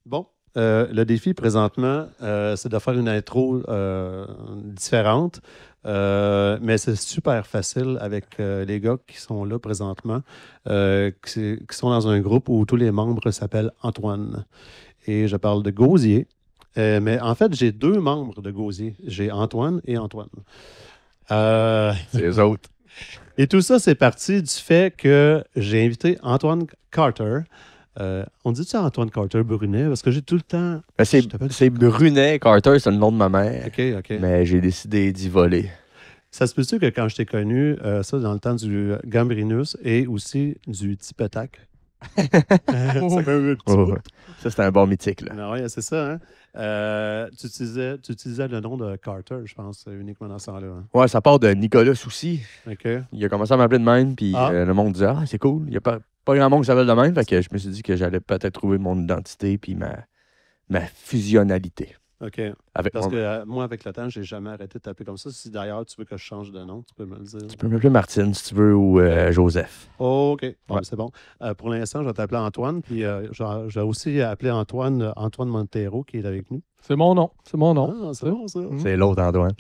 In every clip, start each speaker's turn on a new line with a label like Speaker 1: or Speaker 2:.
Speaker 1: Bon, le défi présentement, c'est de faire une intro différente, mais c'est super facile avec les gars qui sont là présentement, qui sont dans un groupe où tous les membres s'appellent Antoine. Et je parle de Gosier. Mais en fait, j'ai deux membres de Gosier. J'ai Antoine et Antoine.
Speaker 2: C'est eux autres.
Speaker 1: Et tout ça, c'est parti du fait que j'ai invité Antoine Carter. On dit ça Antoine Carter Brunet? Parce que j'ai tout le temps.
Speaker 2: Ben,
Speaker 1: Je t'appelle-
Speaker 2: c'est Brunet Carter, c'est le nom de ma mère.
Speaker 1: OK, OK.
Speaker 2: Mais j'ai décidé d'y voler.
Speaker 1: Ça se peut-tu que quand je t'ai connu, ça dans le temps du Gambrinus et aussi du Tipetac? Ça fait un petit
Speaker 2: Oh,
Speaker 1: bout.
Speaker 2: ça, c'était un bon mythique, là.
Speaker 1: Non, ouais, c'est ça, hein? Tu utilisais le nom de Carter, je pense, uniquement dans ce temps-là. Hein?
Speaker 2: Ouais, ça part de Nicolas Soucy.
Speaker 1: OK.
Speaker 2: Il a commencé à m'appeler de même, puis
Speaker 1: Ah.
Speaker 2: le monde disait « Ah, c'est cool. Il n'y a pas grand monde qui s'appelle de même. » Fait que je me suis dit que j'allais peut-être trouver mon identité puis ma fusionnalité.
Speaker 1: OK.
Speaker 2: Avec
Speaker 1: Parce
Speaker 2: mon-
Speaker 1: que moi, avec le temps, j'ai jamais arrêté de t'appeler comme ça. Si d'ailleurs tu veux que je change de nom, tu peux me le dire.
Speaker 2: Tu peux m'appeler Martine, si tu veux, ou Joseph.
Speaker 1: OK. Bon,
Speaker 2: Ouais.
Speaker 1: c'est bon. Pour l'instant, je vais t'appeler Antoine. Puis je vais aussi appeler Antoine Montero qui est avec nous.
Speaker 3: C'est mon nom. C'est mon nom.
Speaker 1: Ah, c'est bon, ça.
Speaker 2: C'est l'autre Antoine.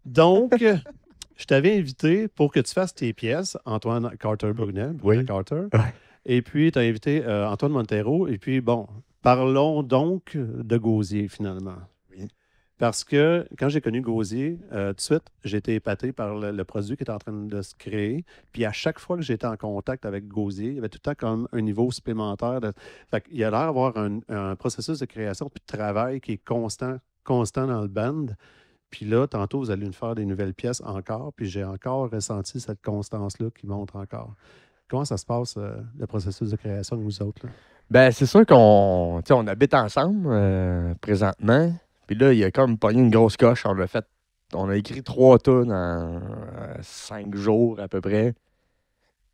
Speaker 1: Donc, je t'avais invité pour que tu fasses tes pièces, Antoine Carter Brunet.
Speaker 2: Oui.
Speaker 1: Carter.
Speaker 2: Ouais.
Speaker 1: Et puis, tu as invité Antoine Montero. Et puis, bon, parlons donc de Gosier, finalement.
Speaker 2: Oui.
Speaker 1: Parce que quand j'ai connu Gosier, tout de suite, j'ai été épaté par le produit qui était en train de se créer. Puis à chaque fois que j'étais en contact avec Gosier, il y avait tout le temps comme un niveau supplémentaire. Fait qu'il a l'air d'avoir un processus de création puis de travail qui est constant dans le band. Puis là, tantôt, vous allez nous faire des nouvelles pièces encore. Puis j'ai encore ressenti cette constance-là qui montre encore. Comment ça se passe, le processus de création de vous autres? Là?
Speaker 2: Ben, c'est sûr qu'on on habite ensemble présentement. Puis là, il y a comme pogné une grosse coche. On a écrit 3 tunes en 5 jours à peu près.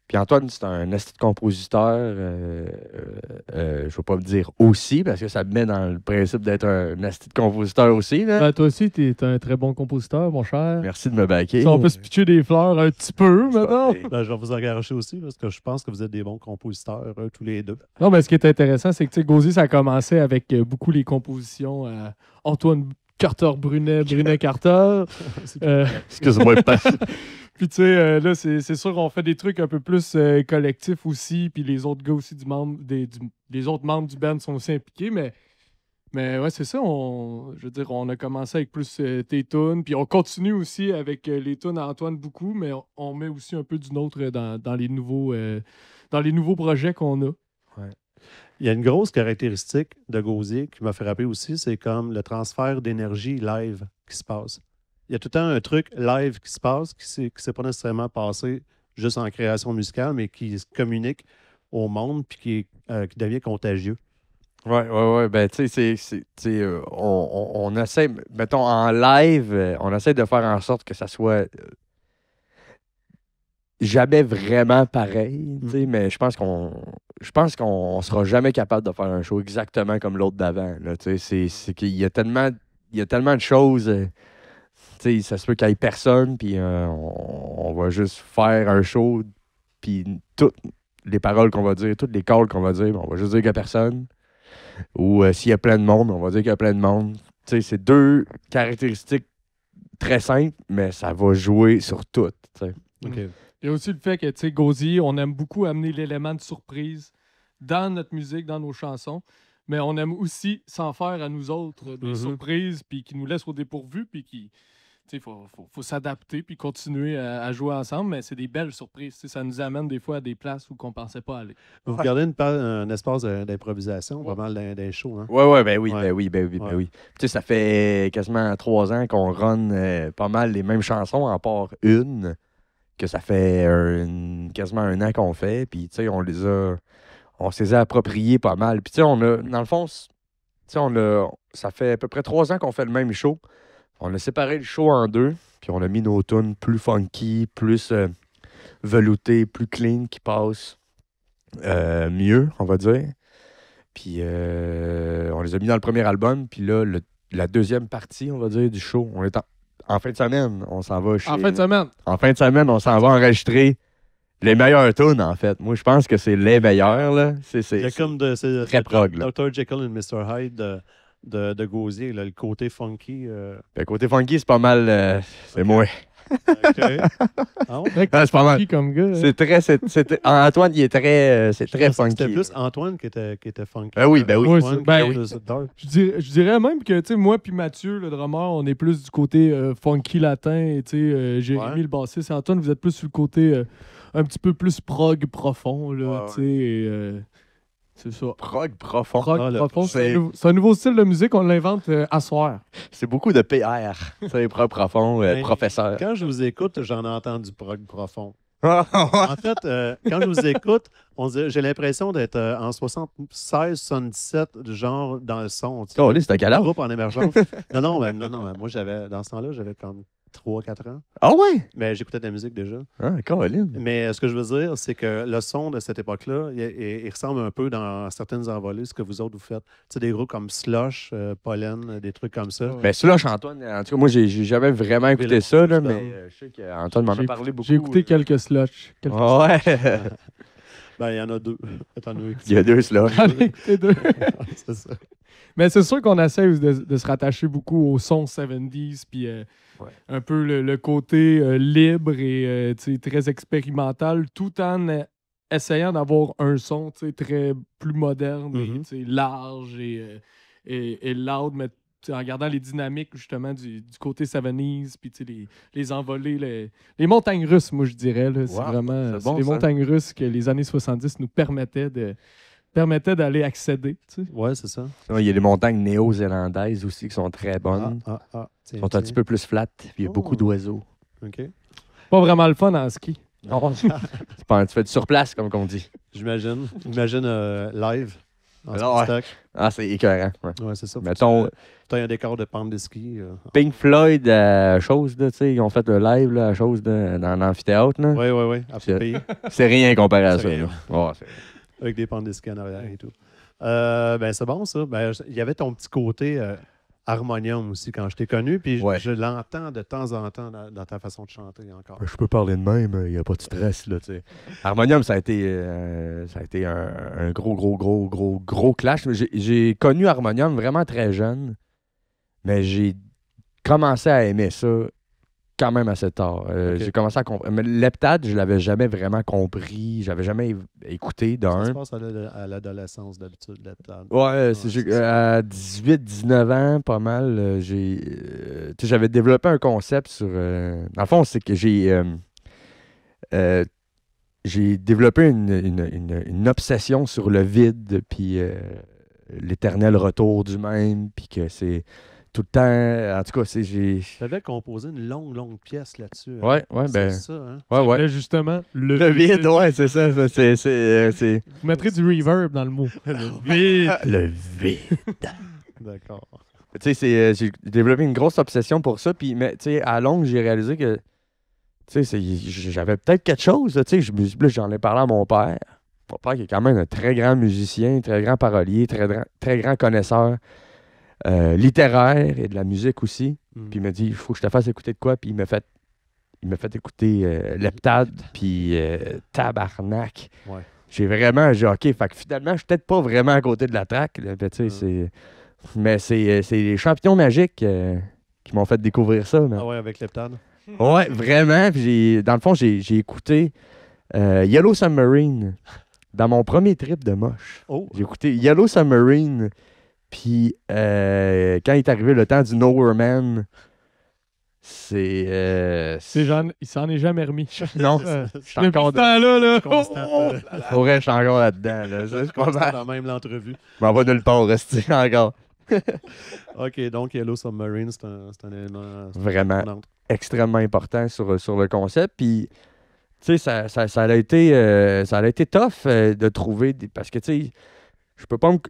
Speaker 2: Puis Antoine, c'est un esti de compositeur. Je ne vais pas me dire aussi, parce que ça me met dans le principe d'être un esti de compositeur aussi. Là.
Speaker 3: Ben, toi aussi, t'es un très bon compositeur, mon cher.
Speaker 2: Merci de me baquer.
Speaker 3: Si on peut se pitcher des fleurs un petit peu, maintenant.
Speaker 1: Ben, je vais vous engager aussi parce que je pense que vous êtes des bons compositeurs, tous les deux.
Speaker 3: Non, mais ce qui est intéressant, c'est que tu sais, Gosier, ça a commencé avec beaucoup les compositions Antoine Carter Brunet Carter.
Speaker 2: Excuse-moi,
Speaker 3: Puis tu sais, là, c'est sûr qu'on fait des trucs un peu plus collectifs aussi, puis les autres gars aussi les autres membres du band sont aussi impliqués, mais ouais, c'est ça, je veux dire, on a commencé avec plus tes tunes, puis on continue aussi avec les tunes à Antoine beaucoup, mais on met aussi un peu du nôtre dans les nouveaux projets qu'on a.
Speaker 1: Il y a une grosse caractéristique de Gosier qui m'a fait rappeler aussi, c'est comme le transfert d'énergie live qui se passe. Il y a tout le temps un truc live qui se passe, qui ne s'est pas nécessairement passé juste en création musicale, mais qui se communique au monde puis qui devient contagieux.
Speaker 2: Ouais. Ben, tu sais, on essaie, mettons, en live, on essaie de faire en sorte que ça soit jamais vraiment pareil, tu sais, mais je pense qu'on sera jamais capable de faire un show exactement comme l'autre d'avant, là, tu sais, c'est qu'il y a tellement de choses, tu sais, ça se peut qu'il y ait personne, puis on va juste faire un show, puis toutes les paroles qu'on va dire, toutes les calls qu'on va dire, on va juste dire qu'il n'y a personne. Ou s'il y a plein de monde, on va dire qu'il y a plein de monde. Tu sais, c'est deux caractéristiques très simples, mais ça va jouer sur tout. Tu sais.
Speaker 1: OK.
Speaker 3: Il y a aussi le fait que, tu sais, Gosier, on aime beaucoup amener l'élément de surprise dans notre musique, dans nos chansons, mais on aime aussi s'en faire à nous autres des surprises, puis qui nous laissent au dépourvu, puis qui, tu sais, faut s'adapter, puis continuer à jouer ensemble, mais c'est des belles surprises. Tu sais, ça nous amène des fois à des places où on pensait pas aller.
Speaker 1: Vous gardez un espace d'improvisation, pas mal dans les shows. Hein?
Speaker 2: Ouais, ben oui,
Speaker 1: Ouais.
Speaker 2: ben oui. Tu sais, ça fait quasiment 3 ans qu'on run pas mal les mêmes chansons, à part une, que ça fait quasiment 1 an qu'on fait, puis tu sais, on se les a appropriés pas mal. Puis tu sais, on a, dans le fond, tu sais, ça fait à peu près 3 ans qu'on fait le même show. On a séparé le show en 2, puis on a mis nos tunes plus funky, plus veloutées, plus clean, qui passent mieux, on va dire. Puis on les a mis dans le premier album, puis là, la deuxième partie, on va dire, du show, on est en fin de semaine, on s'en va chez...
Speaker 3: En fin de semaine.
Speaker 2: En fin de semaine, on s'en va enregistrer Les meilleurs tunes, en fait. Moi, je pense que c'est les meilleurs, là.
Speaker 1: Il y a
Speaker 2: C'est
Speaker 1: comme
Speaker 2: très prog, là.
Speaker 1: Dr. Jekyll et Mr. Hyde de Gauzier, là, le côté funky.
Speaker 2: Puis, côté funky, c'est pas mal... c'est moi.
Speaker 1: OK. Ah ouais?
Speaker 3: Très
Speaker 2: Ah, c'est pas mal.
Speaker 3: funky comme gars.
Speaker 2: C'est très... Antoine, il est très... c'est très funky.
Speaker 1: C'était plus Antoine qui était funky.
Speaker 2: Ben oui, ben oui.
Speaker 3: Ouais,
Speaker 1: Antoine,
Speaker 3: ben
Speaker 1: qui
Speaker 3: oui.
Speaker 1: était dark.
Speaker 3: Je dirais même que, tu sais, moi puis Mathieu, le drummer, on est plus du côté funky latin. Et, tu sais, Jérémy,
Speaker 1: Ouais.
Speaker 3: le bassiste, et Antoine, vous êtes plus sur le côté un petit peu plus prog profond, là,
Speaker 2: Ouais,
Speaker 3: tu sais. et, c'est ça.
Speaker 2: Prog profond.
Speaker 3: Prog
Speaker 1: Ah, le-
Speaker 3: profond,
Speaker 2: c'est-
Speaker 3: c'est un nouveau style de musique, on l'invente à soir.
Speaker 2: C'est beaucoup de PR. C'est prog profond,
Speaker 1: Ben,
Speaker 2: professeur.
Speaker 1: Quand je vous écoute, j'en entends du prog profond.
Speaker 2: Ouais.
Speaker 1: En fait, quand je vous écoute, j'ai l'impression d'être en 76, 77, genre dans le son. Tu sais,
Speaker 2: Oh, là, c'était à quel âge?
Speaker 1: groupe en émergence. Non, mais moi, dans ce temps-là, j'avais comme 3-4 ans.
Speaker 2: Ah ouais?
Speaker 1: Mais j'écoutais de la musique déjà.
Speaker 2: Ah, Caroline.
Speaker 1: Mais ce que je veux dire, c'est que le son de cette époque-là, il ressemble un peu dans certaines envolées, ce que vous autres vous faites. Tu sais, des groupes comme Slush, Pollen, des trucs comme ça.
Speaker 3: Ouais.
Speaker 2: Ben, Slush, Antoine, en tout cas, moi, j'ai jamais vraiment écouté ça, là, mais je sais qu'Antoine m'en a
Speaker 3: J'ai-
Speaker 2: parlé beaucoup.
Speaker 3: J'ai écouté quelques slush.
Speaker 2: Ouais.
Speaker 1: Ben, il y en a deux. T'en as écouté.
Speaker 2: Il y a deux Slush.
Speaker 3: J'en ai écouté deux.
Speaker 1: C'est ça.
Speaker 3: Mais c'est sûr qu'on essaie de se rattacher beaucoup au son 70s, puis
Speaker 2: Ouais.
Speaker 3: un peu le côté libre et tu sais, très expérimental, tout en essayant d'avoir un son tu sais, très plus moderne, et,
Speaker 1: Mhm.
Speaker 3: tu sais, large et loud, mais tu sais, en gardant les dynamiques justement du côté 70s, puis tu sais, les envolées, les montagnes russes, moi je dirais. Là, c'est
Speaker 2: Wow,
Speaker 3: vraiment
Speaker 2: c'est
Speaker 3: c'est
Speaker 2: bon,
Speaker 3: les
Speaker 2: ça.
Speaker 3: montagnes russes que les années 70 nous permettaient d'aller accéder. Tu sais.
Speaker 1: Ouais, c'est ça.
Speaker 2: Sinon, il y a les montagnes néo-zélandaises aussi qui sont très bonnes.
Speaker 1: Tiens,
Speaker 2: Elles sont un petit peu plus flat, puis il y a beaucoup
Speaker 1: Oh.
Speaker 2: d'oiseaux.
Speaker 1: OK.
Speaker 3: Pas vraiment le fun en ski.
Speaker 2: C'est pas- tu fais du surplace, comme on dit.
Speaker 1: J'imagine. Imagine live en
Speaker 2: Alors, ouais.
Speaker 1: spectacle.
Speaker 2: Ah, c'est écœurant. Ouais.
Speaker 1: Ouais, c'est ça.
Speaker 2: Mettons,
Speaker 1: Tu as un décor de pente de ski.
Speaker 2: Pink Floyd à chose, là, tu sais, ils ont fait le live là, à chose dans l'amphithéâtre. là.
Speaker 1: Oui. À
Speaker 2: C'est-
Speaker 1: pays,
Speaker 2: C'est rien comparé à
Speaker 1: C'est
Speaker 2: ça.
Speaker 1: rien.
Speaker 2: là. Ouais, c'est-
Speaker 1: avec des pentes de ski en arrière et tout. Ben, c'est bon, ça. Ben, il y avait ton petit côté harmonium aussi quand je t'ai connu, puis
Speaker 2: Ouais.
Speaker 1: je l'entends de temps en temps dans ta façon de chanter encore.
Speaker 2: Je peux parler de même, il n'y a pas de stress. Là, tu sais. Harmonium, ça a été un gros clash. J'ai connu Harmonium vraiment très jeune, mais j'ai commencé à aimer ça quand même assez tard.
Speaker 1: Ok.
Speaker 2: J'ai commencé à comprendre. Mais Leptade, je l'avais jamais vraiment compris. J'avais jamais écouté
Speaker 1: Ça se
Speaker 2: d'un.
Speaker 1: passe à l'adolescence d'habitude, là-dedans.
Speaker 2: Ouais,
Speaker 1: c'est
Speaker 2: à 18-19 ans, pas mal, tu sais, j'avais développé un concept sur... dans le fond, c'est que j'ai développé une obsession sur le vide, puis l'éternel retour du même, puis que c'est tout le temps... En tout cas,
Speaker 1: Tu avais composé une longue pièce là-dessus. hein?
Speaker 2: Ouais,
Speaker 1: C'est
Speaker 2: ben...
Speaker 1: ça, hein?
Speaker 2: Ouais.
Speaker 3: Là, justement,
Speaker 2: Le vide, ouais, c'est ça. C'est...
Speaker 3: Vous mettrez du reverb dans le mot.
Speaker 2: Le vide.
Speaker 1: D'accord.
Speaker 2: Tu sais, j'ai développé une grosse obsession pour ça. Puis, mais, tu sais, à longue, j'ai réalisé que, tu sais, j'avais peut-être quelque chose. Tu sais, là, j'en ai parlé à mon père. Mon père qui est quand même un très grand musicien, très grand parolier, très grand connaisseur littéraire et de la musique aussi.
Speaker 1: Mm.
Speaker 2: Puis il m'a dit, il faut que je te fasse écouter de quoi. Puis il m'a fait écouter Leptade, puis Tabarnak.
Speaker 1: Ouais.
Speaker 2: J'ai OK, fait que finalement, je suis peut-être pas vraiment à côté de la track. Là, puis, tu sais, mais c'est les champions magiques qui m'ont fait découvrir ça. man.
Speaker 1: Ah ouais, avec Leptade.
Speaker 2: Ouais, vraiment. Puis dans le fond, j'ai écouté Yellow Submarine dans mon premier trip de moche.
Speaker 1: Oh!
Speaker 2: J'ai écouté Yellow Submarine. Puis quand il est arrivé le temps du Nowhere Man,
Speaker 3: Il s'en est jamais remis.
Speaker 2: Non,
Speaker 3: Depuis
Speaker 2: je suis encore
Speaker 3: ce temps-là, là.
Speaker 1: Constant.
Speaker 2: Pour vrai, je suis encore là-dedans. Là. Ça, je
Speaker 1: Constant
Speaker 2: comprends.
Speaker 1: dans même l'entrevue.
Speaker 2: Je m'en vais nulle part, rester encore.
Speaker 1: OK, donc Yellow Submarine, c'est un élément...
Speaker 2: Vraiment
Speaker 1: prenant.
Speaker 2: extrêmement important sur le concept. Puis, tu sais, ça a été tough de trouver parce que, tu sais,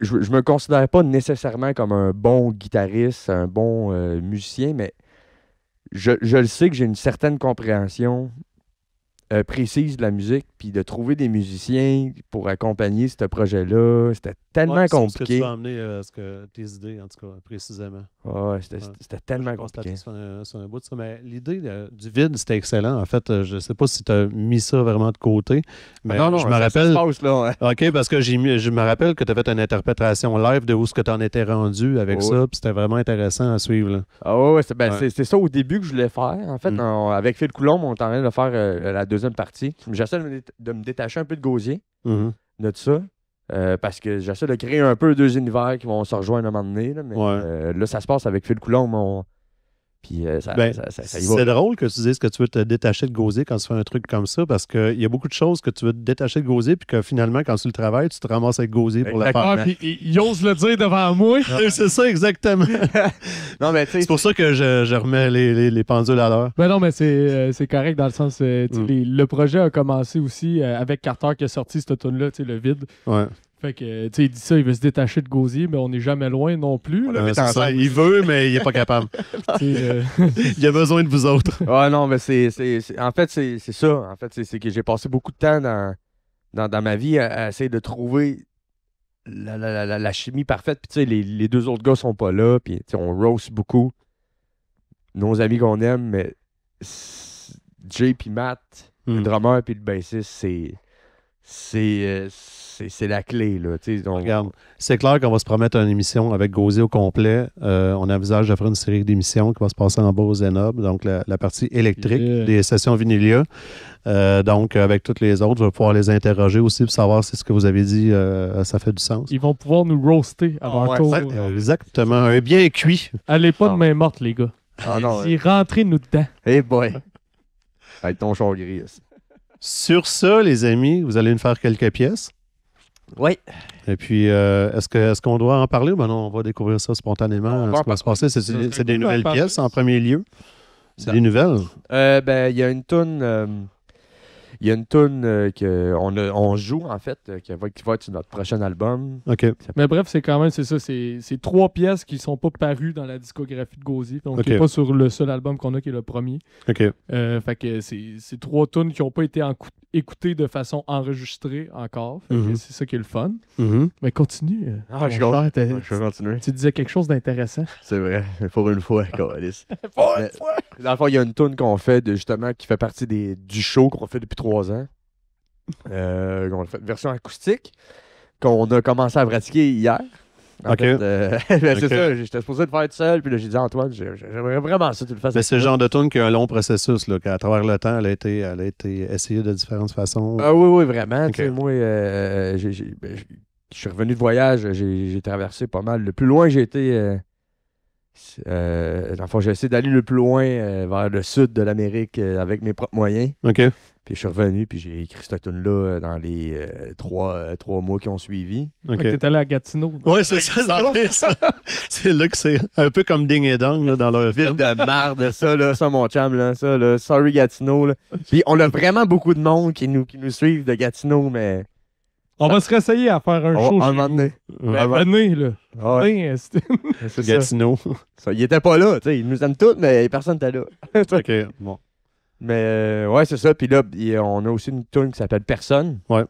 Speaker 2: je me considère pas nécessairement comme un bon guitariste, un bon musicien, mais je le sais que j'ai une certaine compréhension précise de la musique, puis de trouver des musiciens pour accompagner ce projet-là, c'était tellement
Speaker 1: C'est ce que
Speaker 2: compliqué.
Speaker 1: tu vas amener tes idées, en tout cas, précisément.
Speaker 2: Ouais, c'était tellement
Speaker 1: Je constate
Speaker 2: compliqué.
Speaker 1: sur un bout de ça. Mais l'idée du vide, c'était excellent. En fait, je ne sais pas si tu as mis ça vraiment de côté, mais
Speaker 2: non,
Speaker 1: je me
Speaker 2: ça
Speaker 1: rappelle.
Speaker 2: se passe, là, ouais.
Speaker 1: OK, parce que je me rappelle que tu as fait une interprétation live de où ce que tu en étais rendu avec
Speaker 2: Ouais.
Speaker 1: ça, puis c'était vraiment intéressant à suivre. Là.
Speaker 2: Ah ouais,
Speaker 1: Ouais.
Speaker 2: c'est ça au début que je voulais faire. En fait, avec Phil Coulomb, on est en train de faire la deuxième partie. J'essaie de me détacher un peu de Gauzier,
Speaker 1: Mhm.
Speaker 2: de ça. Parce que j'essaie de créer un peu deux univers qui vont se rejoindre à un moment donné. Là, mais là, ça se passe avec Phil Coulomb. Puis ça y va.
Speaker 1: C'est drôle que tu dises que tu veux te détacher de Gauzier quand tu fais un truc comme ça, parce qu'il y a beaucoup de choses que tu veux te détacher de Gauzier, puis que finalement, quand tu le travailles, tu te ramasses avec Gauzier pour le faire.
Speaker 3: Ah, puis il ose le dire devant moi.
Speaker 1: C'est ça, exactement.
Speaker 2: Non, mais tu sais,
Speaker 1: C'est pour ça que je remets les pendules à l'heure.
Speaker 3: Ben non, mais c'est correct dans le sens. Tu sais, le projet a commencé aussi avec Carter qui a sorti cette tune-là, tu sais, le vide.
Speaker 1: Ouais.
Speaker 3: Fait que, tu sais, il dit ça, il veut se détacher de Gauzier, mais on n'est jamais loin non plus. là.
Speaker 1: C'est ça. Il veut, mais il n'est pas capable.
Speaker 3: Tu sais,
Speaker 1: Il a besoin de vous autres.
Speaker 2: ouais, non, mais en fait, c'est ça. En fait, c'est que j'ai passé beaucoup de temps dans ma vie à essayer de trouver la chimie parfaite. Puis, tu sais, les deux autres gars sont pas là. Puis, tu sais, on roast beaucoup nos amis qu'on aime, mais Jay puis Matt, le drummer puis le bassiste, c'est la clé, là.
Speaker 1: Regarde, c'est clair qu'on va se promettre une émission avec Gauzier au complet. On envisage de faire une série d'émissions qui va se passer en bas au Zenob, donc la partie électrique des sessions Vinylia. Donc, avec toutes les autres, je vais pouvoir les interroger aussi pour savoir si ce que vous avez dit, ça fait du sens.
Speaker 3: ils vont pouvoir nous roaster avant
Speaker 2: ouais,
Speaker 3: tour.
Speaker 1: Exactement. Un bien cuit.
Speaker 3: Allez pas de main morte, les gars.
Speaker 2: Ah non,
Speaker 3: Ils rentrez-nous dedans.
Speaker 2: hey boy. Avec ton char gris.
Speaker 1: Sur ça, les amis, vous allez nous faire quelques pièces.
Speaker 2: Oui.
Speaker 1: Et puis, est-ce qu'on doit en parler? Ben non, on va découvrir ça spontanément. Ce qui va se passer, c'est des nouvelles pièces en premier lieu. C'est des nouvelles.
Speaker 2: Ben, il y a une toune. Il y a une toune qu'on joue, en fait, qui va être sur notre prochain album.
Speaker 1: OK.
Speaker 3: Mais bref, c'est quand même, c'est ça. C'est trois pièces qui sont pas parues dans la discographie de Gauzier. Donc,
Speaker 1: Ok.
Speaker 3: qui n'est pas sur le seul album qu'on a, qui est le premier.
Speaker 1: OK.
Speaker 3: Fait que c'est trois tunes qui n'ont pas été écoutées de façon enregistrée encore. Fait que c'est ça qui est le fun.
Speaker 1: Mhm.
Speaker 3: Mais continue.
Speaker 2: Ah, je
Speaker 3: mon cher,
Speaker 2: vais continuer.
Speaker 3: tu disais quelque chose d'intéressant.
Speaker 2: C'est vrai. Pour une fois, câlisse. Dans le fond, il y a une toune qu'on fait, justement, qui fait partie du show qu'on fait depuis 3 ans. On a fait une version acoustique qu'on a commencé à pratiquer hier. En fait, c'est ça, j'étais supposé le faire tout seul, puis là j'ai dit Antoine, j'aimerais vraiment ça que tu le fasses.
Speaker 1: Mais c'est le genre de tune qui a un long processus, là, qu'à travers le temps, elle a été essayée de différentes façons.
Speaker 2: Ah oui, vraiment.
Speaker 1: Ok.
Speaker 2: Tu sais, moi, je suis revenu de voyage, j'ai traversé pas mal. Le plus loin que j'ai été, dans le fond, j'ai essayé d'aller le plus loin vers le sud de l'Amérique avec mes propres moyens.
Speaker 1: OK.
Speaker 2: Puis je suis revenu, puis j'ai écrit cette tune-là dans les 3 mois qui ont suivi.
Speaker 1: OK.
Speaker 3: Fait que t'es allé à Gatineau.
Speaker 1: Oui, c'est ça. C'est là que c'est un peu comme Ding et Dong là, dans leur
Speaker 2: Ville
Speaker 1: film.
Speaker 2: de merde, ça, mon chum, là, ça, là, sorry Gatineau, là. Puis on a vraiment beaucoup de monde qui nous suivent de Gatineau, mais...
Speaker 3: On va se réessayer à faire un show.
Speaker 2: un
Speaker 3: chez
Speaker 2: moment
Speaker 3: vous.
Speaker 2: donné.
Speaker 3: Ben, venez, là.
Speaker 2: Ah ouais,
Speaker 3: Venez, c'était-
Speaker 2: c'est ça.
Speaker 1: Gatineau.
Speaker 2: Ça, il était pas là, tu sais, il nous aime tous, mais personne n'était là.
Speaker 1: OK. Bon.
Speaker 2: Mais ouais, c'est ça. Puis là, on a aussi une tune qui s'appelle Personne.
Speaker 1: Ouais.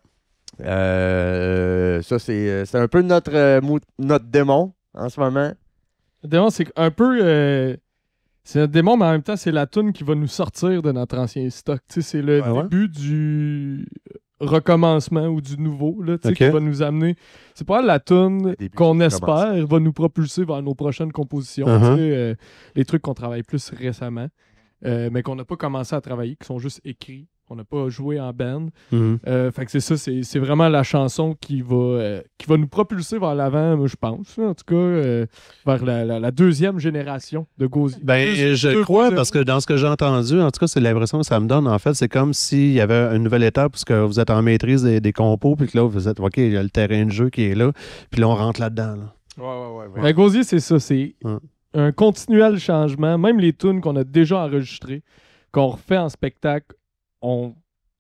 Speaker 2: Ça, c'est un peu notre démon en ce moment.
Speaker 3: Le démon, c'est un peu. C'est un démon, mais en même temps, c'est la toune qui va nous sortir de notre ancien stock. Tu sais, c'est le
Speaker 1: Ouais, ouais.
Speaker 3: début du recommencement ou du nouveau là, tu sais,
Speaker 1: Ok.
Speaker 3: qui va nous amener. C'est pas la toune
Speaker 2: Le début
Speaker 3: qu'on
Speaker 2: du
Speaker 3: espère va nous propulser vers nos prochaines compositions.
Speaker 1: Uh-huh.
Speaker 3: Tu sais, les trucs qu'on travaille plus récemment, mais qu'on n'a pas commencé à travailler, qui sont juste écrits. On n'a pas joué en band.
Speaker 1: Mhm.
Speaker 3: Fait que c'est ça, c'est vraiment la chanson qui va nous propulser vers l'avant, moi, je pense. En tout cas, vers la deuxième génération de Gauzier.
Speaker 1: Ben, je crois, parce que dans ce que j'ai entendu, en tout cas, c'est l'impression que ça me donne, en fait, c'est comme s'il y avait une nouvelle étape, parce que vous êtes en maîtrise des compos, puis que là, vous êtes, OK, il y a le terrain de jeu qui est là, puis là, on rentre là-dedans. Là.
Speaker 2: Ouais.
Speaker 3: Ben, Gauzier, c'est ça. C'est
Speaker 1: Ouais.
Speaker 3: un continuel changement. Même les tunes qu'on a déjà enregistrées, qu'on refait en spectacle, on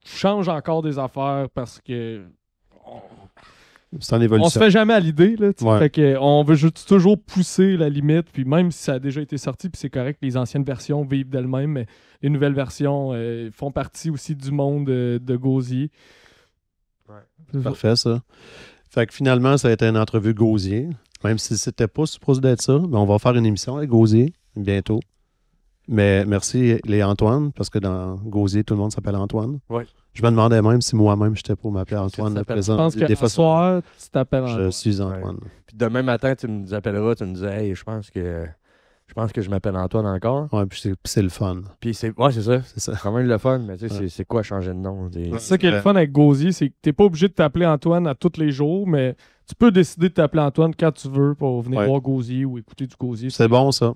Speaker 3: change encore des affaires parce que
Speaker 1: C'est en
Speaker 3: On se
Speaker 1: évolution.
Speaker 3: fait jamais à l'idée, là.
Speaker 1: Ouais.
Speaker 3: Fait que, on veut juste toujours pousser la limite. Puis même si ça a déjà été sorti, puis c'est correct, les anciennes versions vivent d'elles-mêmes, mais les nouvelles versions font partie aussi du monde de Gauzy.
Speaker 2: Ouais.
Speaker 3: C'est ça.
Speaker 1: Parfait, ça. Fait que finalement, ça a été une entrevue Gauzier. Même si c'était pas supposé d'être ça, mais on va faire une émission avec Gauzier bientôt. Mais merci les Antoine, parce que dans Gauzier, tout le monde s'appelle Antoine.
Speaker 2: Ouais.
Speaker 1: Je me demandais même si moi-même j'étais pour m'appeler Antoine
Speaker 2: Tu
Speaker 1: le
Speaker 2: t'appelles-
Speaker 1: présent.
Speaker 3: Je pense
Speaker 1: Des
Speaker 3: que
Speaker 1: fois,
Speaker 3: ce soir, tu t'appelles
Speaker 1: je
Speaker 3: Antoine.
Speaker 1: suis Antoine.
Speaker 2: Puis demain matin, tu nous appelleras, tu nous disais, hey, je pense que je m'appelle Antoine encore.
Speaker 1: Ouais, puis c'est le fun.
Speaker 2: Puis c'est ça.
Speaker 1: C'est ça.
Speaker 2: C'est quand même le fun, mais tu sais,
Speaker 1: Ouais.
Speaker 2: c'est quoi changer de nom?
Speaker 3: C'est ça qui est le fun avec Gauzy, c'est que t'es pas obligé de t'appeler Antoine à tous les jours, mais tu peux décider de t'appeler Antoine quand tu veux pour venir
Speaker 1: Ouais.
Speaker 3: voir Gauzy ou écouter du Gauzy.
Speaker 1: C'est bon, ça.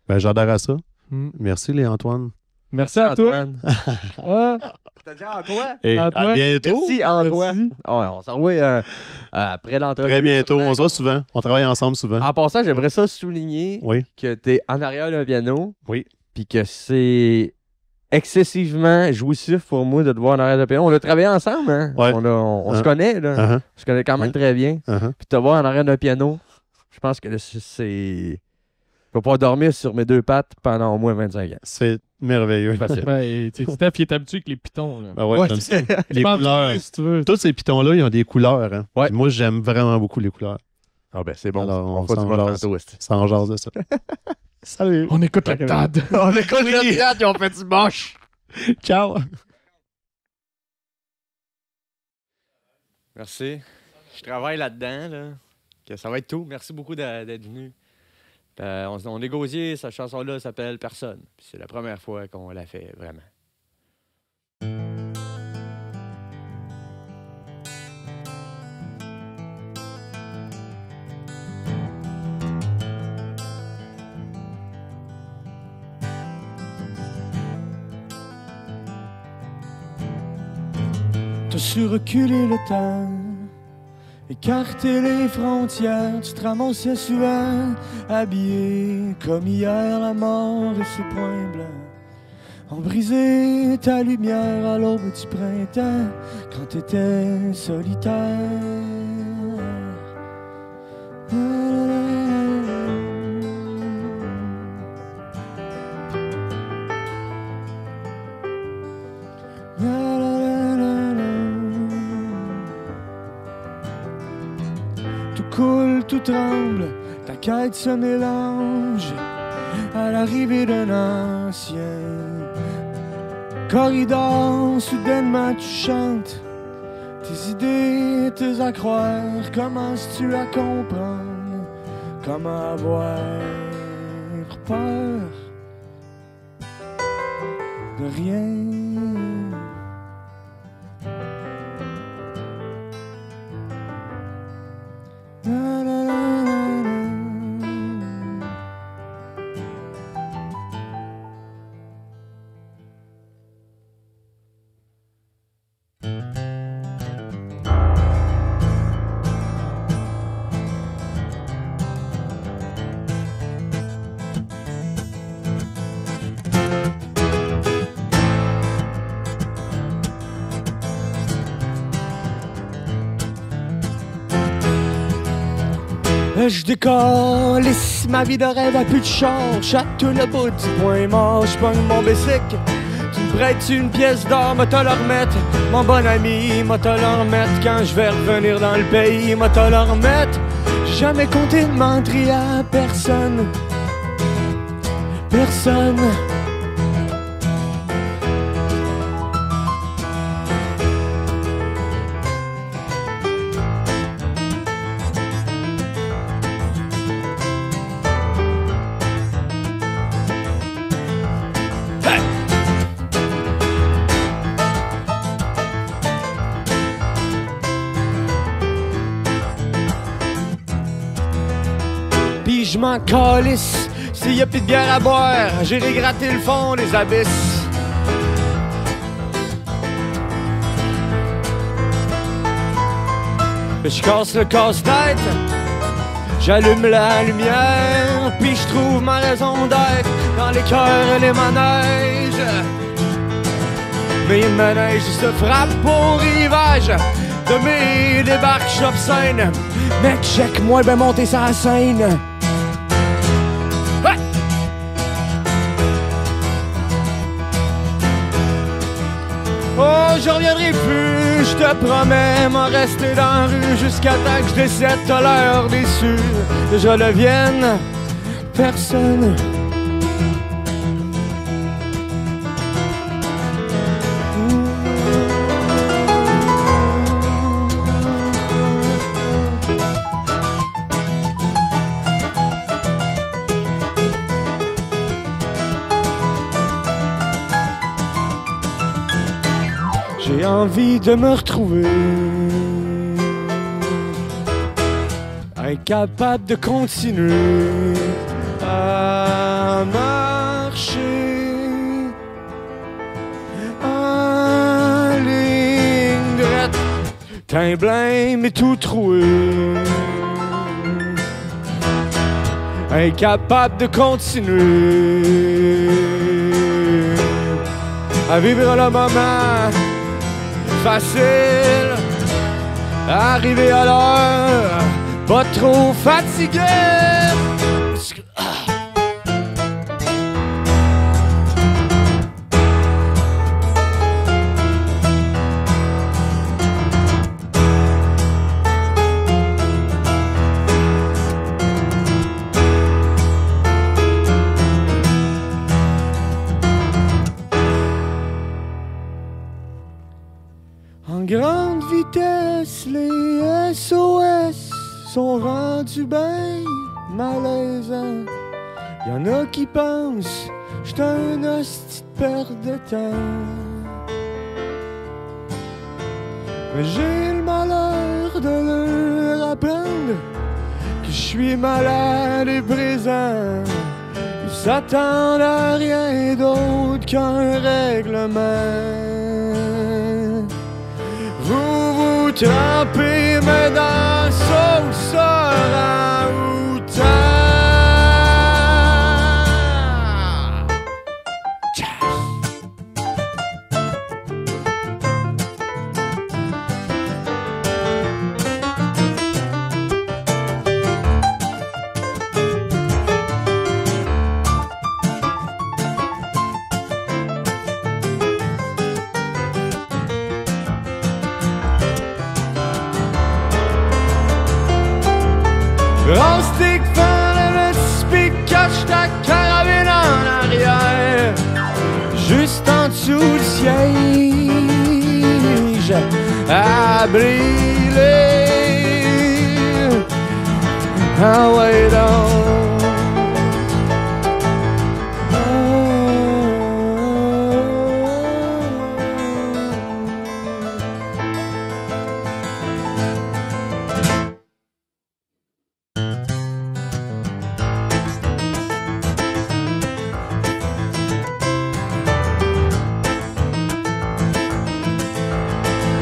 Speaker 1: Ben, j'adhère à ça.
Speaker 3: Hmm.
Speaker 1: Merci les Antoine.
Speaker 3: Merci à toi.
Speaker 2: Antoine.
Speaker 3: Ah,
Speaker 2: T'as dit Antoine?
Speaker 1: Et
Speaker 3: À
Speaker 1: à
Speaker 3: toi.
Speaker 1: bientôt.
Speaker 2: Merci, Antoine.
Speaker 3: merci.
Speaker 2: Ouais, on s'en revoit après l'entrevue.
Speaker 1: Très bientôt. On se voit souvent. On travaille ensemble souvent.
Speaker 2: En passant, j'aimerais ça souligner
Speaker 1: Oui.
Speaker 2: que t'es en arrière d'un piano.
Speaker 1: Oui.
Speaker 2: Puis que c'est excessivement jouissif pour moi de te voir en arrière d'un piano. On a travaillé ensemble, hein?
Speaker 1: Ouais.
Speaker 2: On se connaît, là.
Speaker 1: Uh-huh,
Speaker 2: On se connaît quand même
Speaker 1: Ouais.
Speaker 2: très bien.
Speaker 1: uh-huh.
Speaker 2: Puis te voir en arrière d'un piano, je pense que là, c'est... Je vais pouvoir dormir sur mes deux pattes pendant au moins 25 ans.
Speaker 1: C'est merveilleux.
Speaker 2: Facile.
Speaker 3: Ben, tu sais, Steph, il est habitué avec les pitons. Là.
Speaker 1: Ben ouais,
Speaker 2: Ouais,
Speaker 1: j'aime ça.
Speaker 2: c'est-
Speaker 1: Les
Speaker 3: Pense-
Speaker 1: couleurs.
Speaker 3: Si tu veux.
Speaker 1: Tous ces pitons-là, ils ont des couleurs. Hein.
Speaker 2: Ouais.
Speaker 1: Puis moi, j'aime vraiment beaucoup les couleurs.
Speaker 2: Ah ben c'est bon.
Speaker 1: Alors,
Speaker 2: on
Speaker 1: on
Speaker 2: fait du
Speaker 1: s'en
Speaker 2: bon
Speaker 1: jase.
Speaker 2: tantôt, esti.
Speaker 1: Ça en jase de ça. Salut.
Speaker 3: On écoute le TAD.
Speaker 2: On écoute les gars qui ont fait du moche.
Speaker 1: Ciao.
Speaker 2: Merci. Je travaille là-dedans, là. Que ça va être tout. Merci beaucoup d'être venu. On est Gauzier, cette chanson-là s'appelle Personne. Puis c'est la première fois qu'on l'a fait, vraiment.
Speaker 4: T'as su reculer le temps, écarter les frontières, tu te ramassais souvent, habillé comme hier la mort et ses poings blancs. Ont brisé ta lumière à l'aube du printemps, quand t'étais solitaire. Tout coule, tout tremble, ta quête se mélange à l'arrivée d'un ancien corridor. Soudainement tu chantes tes idées, tes à croire. Commences-tu à comprendre comment avoir peur de rien? Na, na, na, na, na. Je décolle, ma vie de rêve a plus de char. Chaque le bout du point mort, je pogne mon basic. Tu me prêtes une pièce d'or, m'a te le remettre. Mon bon ami, m'a te le remettre. Quand je vais revenir dans le pays, m'a te le remettre. J'ai jamais compté de mentir à personne. Personne. Pis je m'en calisse, s'il y a plus de bière à boire, j'irai gratter le fond des abysses. Je casse le casse-tête, j'allume la lumière, puis je trouve ma raison d'être dans les cœurs et les manèges. Mais le manège se frappe au rivage, de mes débarques obscènes. Mec, check-moi ben monter sa scène. Ouais. Oh, je reviendrai plus, je te promets, m'en rester dans la rue jusqu'à temps que je décède, t'as l'air déçu, que je devienne personne. J'ai envie de me retrouver incapable de continuer à marcher en ligne droite, teint blême et tout troué, incapable de continuer à vivre le moment facile, arriver à l'heure, pas trop fatigué. En grande vitesse, les SOS sont rendus ben malaisants. Y'en a qui pensent j'suis un hostie de perte de temps. Mais j'ai le malheur de leur apprendre que je suis malade et présent. Ils s'attendent à rien d'autre qu'un règlement. Vous trempez, mais dans la sauce orang-outan. Rustic fan, le speak, cache ta carabine en arrière, juste en dessous du siège, à brûler. Ah ouais donc.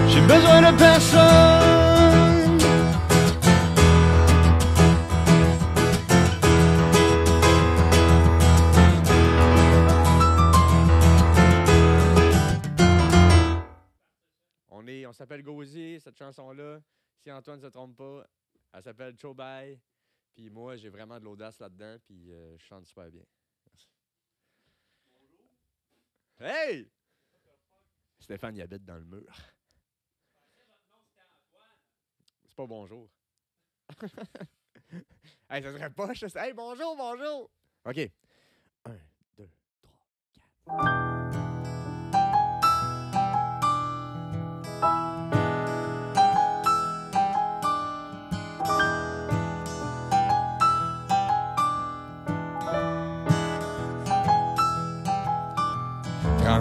Speaker 4: J'ai besoin de personne.
Speaker 2: On s'appelle Gauzy, cette chanson-là. Si Antoine ne se trompe pas, elle s'appelle Chobay. Puis moi, j'ai vraiment de l'audace là-dedans, puis je chante super bien. Hey! Stéphane, il habite dans le mur. C'est pas bonjour. Hey, ça serait poche. Hey, bonjour, bonjour! OK. 1, 2, 3, 4.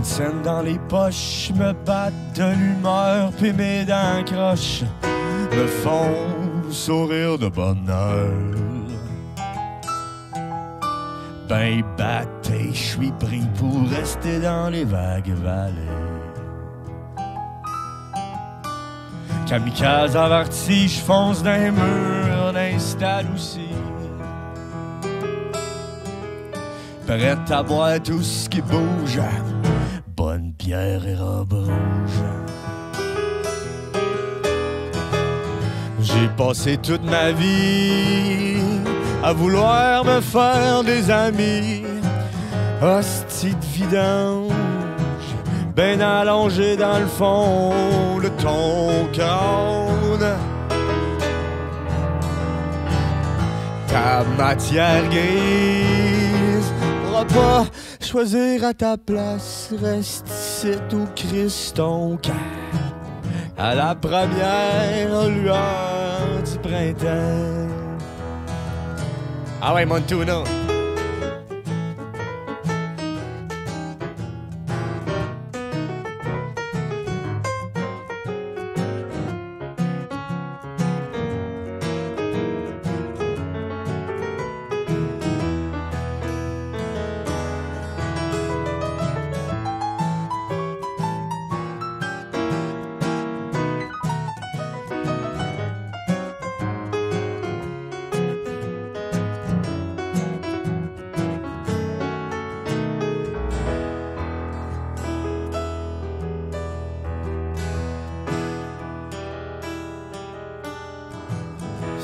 Speaker 4: Scène dans les poches, me battent de l'humeur, puis mes dents croches me font sourire de bonheur. Ben batté, je suis pris pour rester dans les vagues vallées. Kamikaze averti, je fonce dans les murs d'un stade aussi. Prête à boire tout ce qui bouge. Bonne bière et robe rouge. J'ai passé toute ma vie à vouloir me faire des amis. Hostie de vidange, ben allongé dans le fond de ton crâne. Ta matière grise pourra pas choisir à ta place. Reste ici où crisse ton cœur à la première lueur du printemps. Ah ouais, Montuna.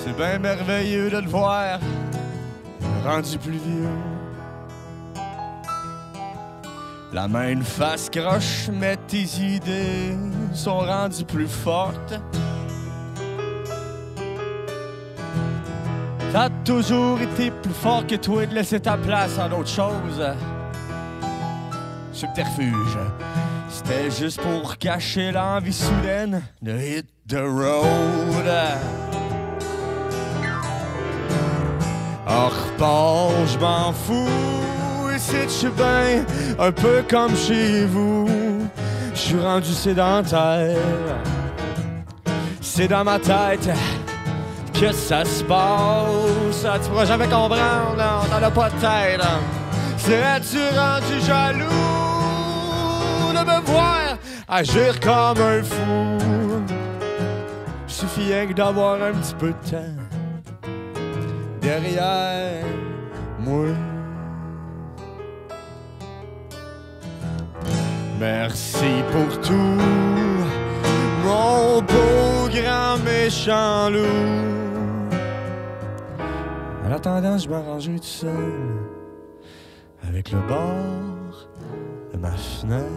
Speaker 4: C'est bien merveilleux de le voir rendu plus vieux. La main une face croche, mais tes idées sont rendues plus fortes. T'as toujours été plus fort que toi de laisser ta place à d'autres choses. Subterfuge, c'était juste pour cacher l'envie soudaine de hit the road. Hors repart, je m'en fous. Ici, je suis bien, un peu comme chez vous. Je suis rendu sédentaire. C'est dans ma tête que ça se passe. Tu pourras jamais comprendre, non, t'en as pas de tête. Serais-tu rendu jaloux de me voir agir comme un fou? Suffit rien que d'avoir un petit peu de temps derrière moi. Merci pour tout, mon beau grand méchant loup. En attendant, je m'arrangerai tout seul avec le bord de ma fenêtre.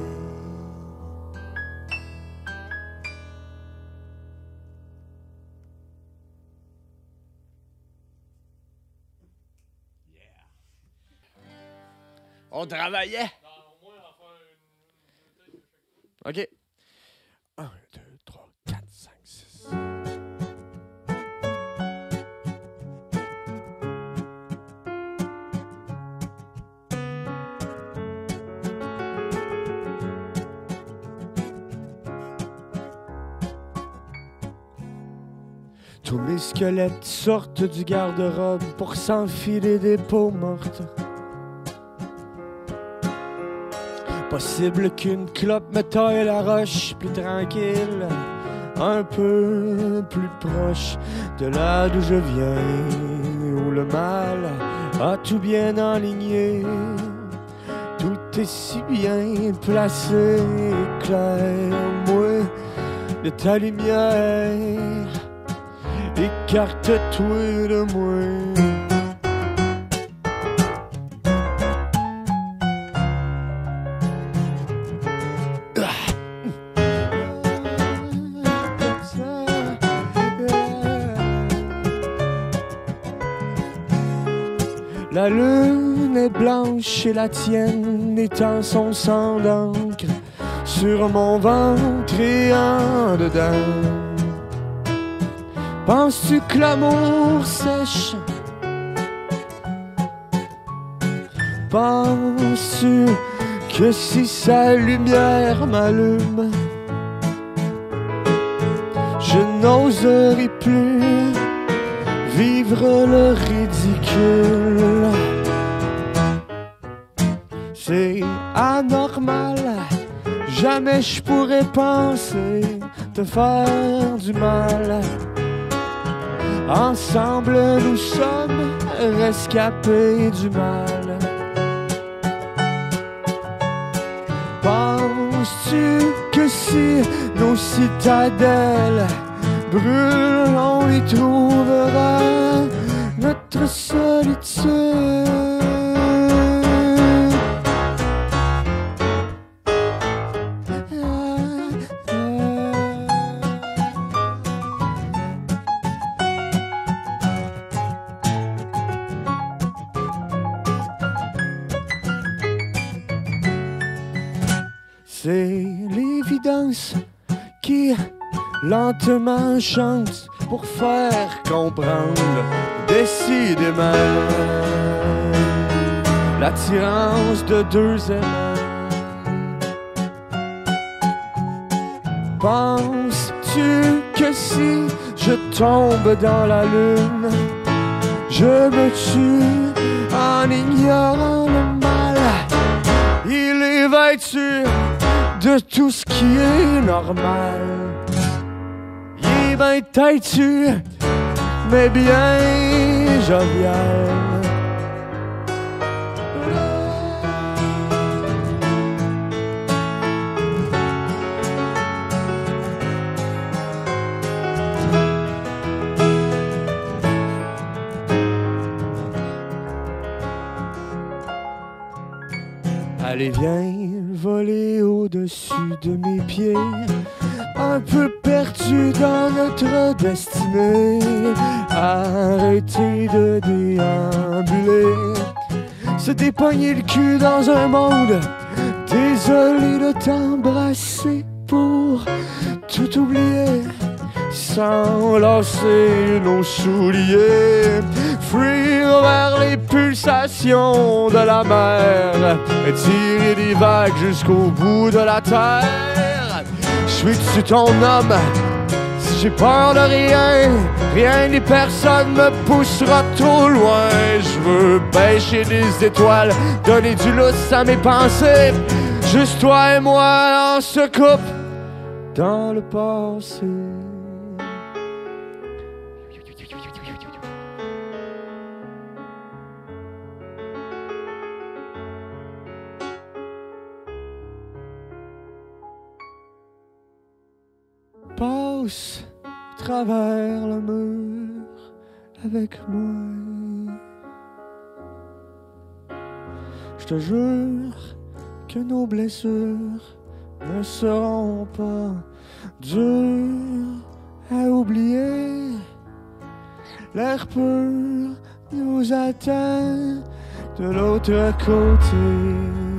Speaker 4: On travaillait. OK. 1, 2, 3, 4, 5, 6. Tous mes squelettes sortent du garde-robe pour s'enfiler des peaux mortes. Possible qu'une clope me taille la roche plus tranquille, un peu plus proche de là d'où je viens, où le mal a tout bien enligné. Tout est si bien placé et clair, moi, de ta lumière, écarte-toi de moi. La lune est blanche et la tienne étend son sang d'encre sur mon ventre et en dedans. Penses-tu que l'amour sèche? Penses-tu que si sa lumière m'allume, je n'oserai plus vivre le ridicule? C'est anormal, jamais je pourrais penser te faire du mal. Ensemble nous sommes rescapés du mal. Penses-tu que si nos citadelles brûle, on y trouvera notre solitude. C'est l'évidence qui lentement chante pour faire comprendre décidément l'attirance de deux aimants. Penses-tu que si je tombe dans la lune, je me tue en ignorant le mal? Il est vêtu de tout ce qui est normal. Il est bien têtu, mais bien jovial. Allez, viens voler au-dessus de mes pieds, un peu perdu dans notre destinée. Arrêtez de déambuler, se dépogner le cul dans un monde. Désolé de t'embrasser pour tout oublier, sans lasser nos souliers. Fuir vers les pulsations de la mer, tirer des vagues jusqu'au bout de la terre. Suis-tu ton homme? Si j'ai peur de rien, rien ni personne me poussera trop loin. Je veux pêcher des étoiles, donner du lousse à mes pensées. Juste toi et moi, on se coupe dans le passé. Passe travers le mur avec moi. Je te jure que nos blessures ne seront pas dures à oublier. L'air pur nous attend de l'autre côté.